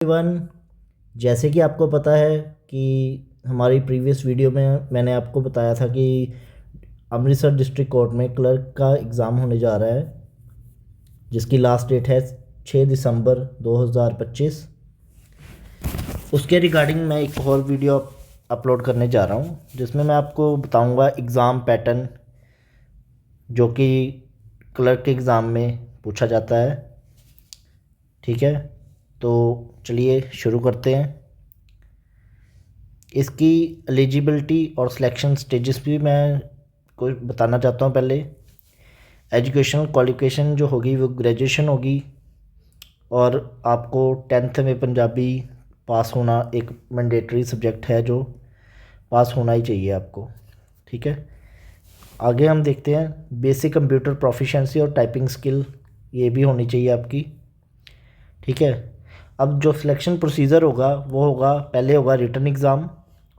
Everyone. जैसे कि आपको पता है कि हमारी प्रीवियस वीडियो में मैंने आपको बताया था कि अमृतसर डिस्ट्रिक्ट कोर्ट में क्लर्क का एग्ज़ाम होने जा रहा है, जिसकी लास्ट डेट है 6 दिसंबर 2025। उसके रिगार्डिंग मैं एक और वीडियो अपलोड करने जा रहा हूँ, जिसमें मैं आपको बताऊँगा एग्ज़ाम पैटर्न जो कि क्लर्क के एग्ज़ाम में पूछा जाता है। ठीक है, तो चलिए शुरू करते हैं। इसकी एलिजिबिलिटी और सिलेक्शन स्टेजेस भी मैं कुछ बताना चाहता हूँ। पहले एजुकेशनल क्वालिफिकेशन जो होगी वो ग्रेजुएशन होगी, और आपको 10th में पंजाबी पास होना एक मैंडेटरी सब्जेक्ट है जो पास होना ही चाहिए आपको। ठीक है, आगे हम देखते हैं बेसिक कंप्यूटर प्रोफिशिएंसी और टाइपिंग स्किल, ये भी होनी चाहिए आपकी। ठीक है, अब जो सिलेक्शन प्रोसीजर होगा वो होगा, पहले होगा रिटन एग्ज़ाम,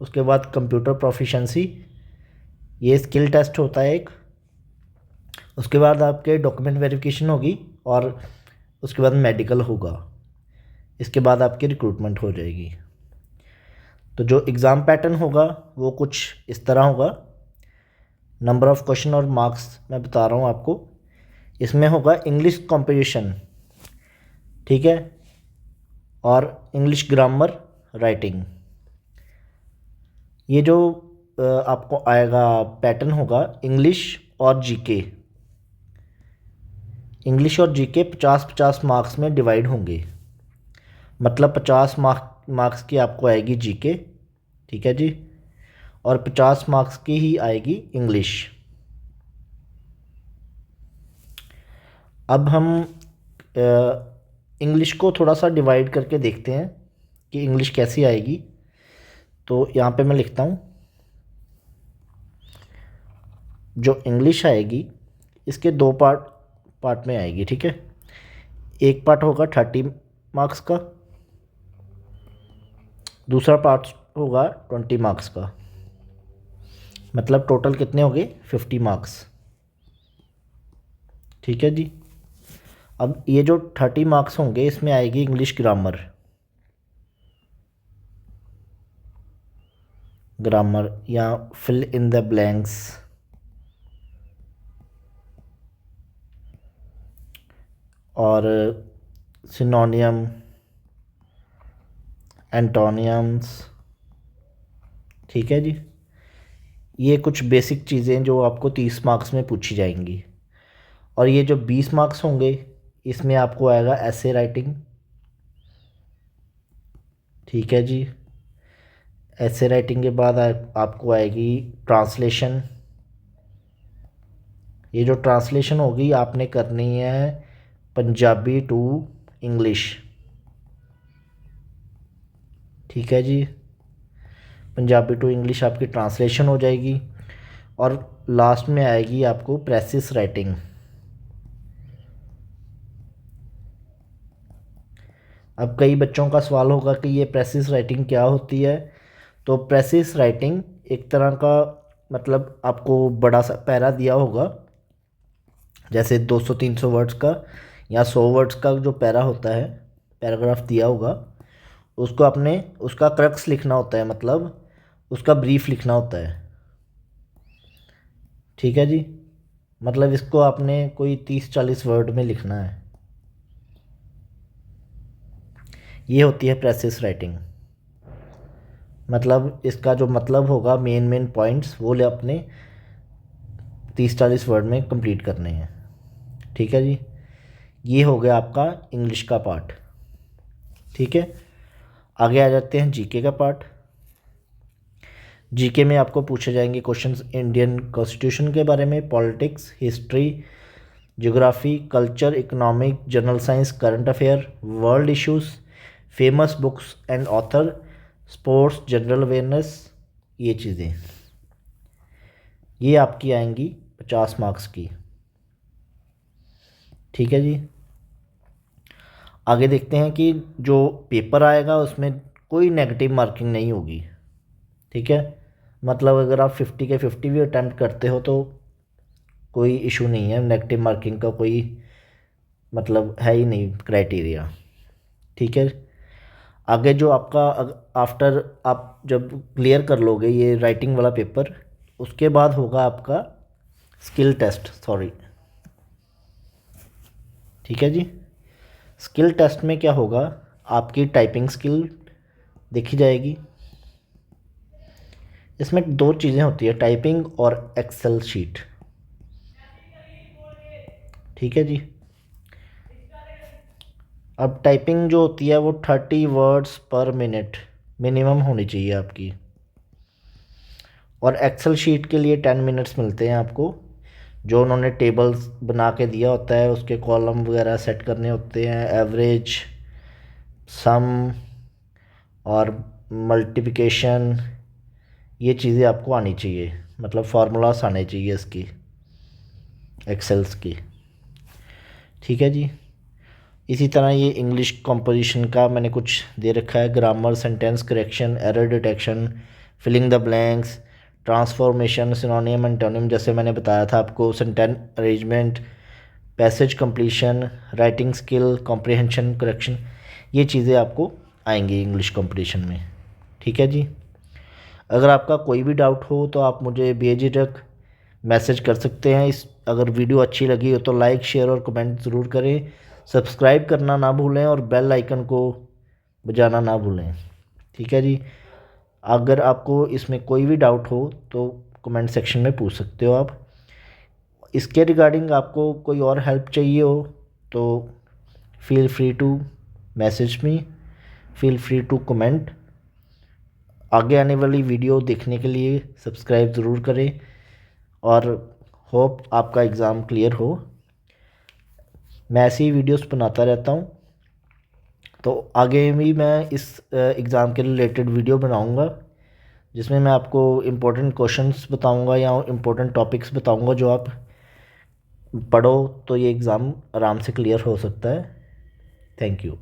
उसके बाद कंप्यूटर प्रोफिशिएंसी, ये स्किल टेस्ट होता है एक, उसके बाद आपके डॉक्यूमेंट वेरिफिकेशन होगी, और उसके बाद मेडिकल होगा। इसके बाद आपकी रिक्रूटमेंट हो जाएगी। तो जो एग्ज़ाम पैटर्न होगा वो कुछ इस तरह होगा। नंबर ऑफ़ क्वेश्चन और मार्क्स मैं बता रहा हूँ आपको। इसमें होगा इंग्लिश कॉम्पोजिशन, ठीक है, और इंग्लिश ग्रामर राइटिंग। ये जो आपको आएगा पैटर्न होगा इंग्लिश और जीके। इंग्लिश और जीके 50-50 मार्क्स में डिवाइड होंगे, मतलब 50 मार्क्स की आपको आएगी जीके, ठीक है जी, और 50 मार्क्स की ही आएगी इंग्लिश। अब हम इंग्लिश को थोड़ा सा डिवाइड करके देखते हैं कि इंग्लिश कैसी आएगी। तो यहाँ पे मैं लिखता हूँ, जो इंग्लिश आएगी इसके दो पार्ट में आएगी। ठीक है, एक पार्ट होगा 30 मार्क्स का, दूसरा पार्ट होगा 20 मार्क्स का, मतलब टोटल कितने हो गए 50 मार्क्स। ठीक है जी, अब ये जो 30 मार्क्स होंगे इसमें आएगी इंग्लिश ग्रामर या फिल इन द ब्लैंक्स, और सिनोनियम, एंटोनियम्स। ठीक है जी, ये कुछ बेसिक चीज़ें जो आपको 30 मार्क्स में पूछी जाएंगी। और ये जो 20 मार्क्स होंगे इसमें आपको आएगा ऐसे राइटिंग। ठीक है जी, ऐसे राइटिंग के बाद आपको आएगी ट्रांसलेशन। ये जो ट्रांसलेशन होगी आपने करनी है पंजाबी टू इंग्लिश। ठीक है जी, पंजाबी टू इंग्लिश आपकी ट्रांसलेशन हो जाएगी, और लास्ट में आएगी आपको प्रेसिस राइटिंग। अब कई बच्चों का सवाल होगा कि ये प्रेसिस राइटिंग क्या होती है। तो प्रेसिस राइटिंग एक तरह का, मतलब आपको बड़ा सा पैरा दिया होगा, जैसे 200-300 वर्ड्स का या 100 वर्ड्स का जो पैरा होता है, पैराग्राफ दिया होगा, उसको आपने उसका क्रक्स लिखना होता है, मतलब उसका ब्रीफ लिखना होता है। ठीक है जी, मतलब इसको आपने कोई 30-40 वर्ड में लिखना है। ये होती है प्रेसिस राइटिंग, मतलब इसका जो मतलब होगा मेन पॉइंट्स वो ले अपने 30-40 वर्ड में कंप्लीट करने हैं। ठीक है जी, ये हो गया आपका इंग्लिश का पार्ट। ठीक है, आगे आ जाते हैं जीके का पार्ट। जीके में आपको पूछे जाएंगे क्वेश्चंस इंडियन कॉन्स्टिट्यूशन के बारे में, politics, history, geography, culture, economic, general science, current affair, world issues, famous books and author, sports, general awareness, ये चीज़ें, ये आपकी आएंगी 50 मार्क्स की। ठीक है जी, आगे देखते हैं कि जो पेपर आएगा उसमें कोई नेगेटिव मार्किंग नहीं होगी। ठीक है, मतलब अगर आप 50 के 50 भी अटैम्प्ट करते हो तो कोई इशू नहीं है, नेगेटिव मार्किंग का कोई मतलब है ही नहीं क्राइटेरिया। ठीक है, आगे जो आपका आफ्टर आप जब क्लियर कर लोगे ये राइटिंग वाला पेपर, उसके बाद होगा आपका स्किल टेस्ट, सॉरी, ठीक है जी। स्किल टेस्ट में क्या होगा, आपकी टाइपिंग स्किल देखी जाएगी। इसमें दो चीज़ें होती है, टाइपिंग और एक्सेल शीट, ठीक है जी। अब टाइपिंग जो होती है वो 30 वर्ड्स पर मिनट मिनिमम होनी चाहिए आपकी, और एक्सेल शीट के लिए 10 मिनट्स मिलते हैं आपको। जो उन्होंने टेबल्स बना के दिया होता है, उसके कॉलम वगैरह सेट करने होते हैं, एवरेज, सम और मल्टीप्लिकेशन, ये चीज़ें आपको आनी चाहिए, मतलब फार्मूलास आने चाहिए इसकी, एक्सेल्स की, ठीक है जी। इसी तरह ये इंग्लिश कंपोजिशन का मैंने कुछ दे रखा है, grammar, sentence correction, error detection, filling the blanks, transformation, synonym, antonym, जैसे मैंने बताया था आपको, sentence arrangement, passage completion, writing skill, comprehension, correction, ये चीज़ें आपको आएंगी इंग्लिश कंपटीशन में, ठीक है जी। अगर आपका कोई भी डाउट हो तो आप मुझे बेझिझक मैसेज कर सकते हैं। इस अगर वीडियो अच्छी लगी हो तो लाइक, शेयर और कमेंट ज़रूर करें। सब्सक्राइब करना ना भूलें और बेल आइकन को बजाना ना भूलें, ठीक है जी। अगर आपको इसमें कोई भी डाउट हो तो कमेंट सेक्शन में पूछ सकते हो आप। इसके रिगार्डिंग आपको कोई और हेल्प चाहिए हो तो feel free to message me, feel free to comment. आगे आने वाली वीडियो देखने के लिए सब्सक्राइब ज़रूर करें और होप आपका एग्ज़ाम क्लियर हो। मैं ऐसी ही वीडियोस बनाता रहता हूँ, तो आगे भी मैं इस एग्ज़ाम के रिलेटेड वीडियो बनाऊँगा, जिसमें मैं आपको इम्पोर्टेंट क्वेश्चंस बताऊँगा या इम्पोर्टेंट टॉपिक्स बताऊँगा, जो आप पढ़ो तो ये एग्ज़ाम आराम से क्लियर हो सकता है। Thank you.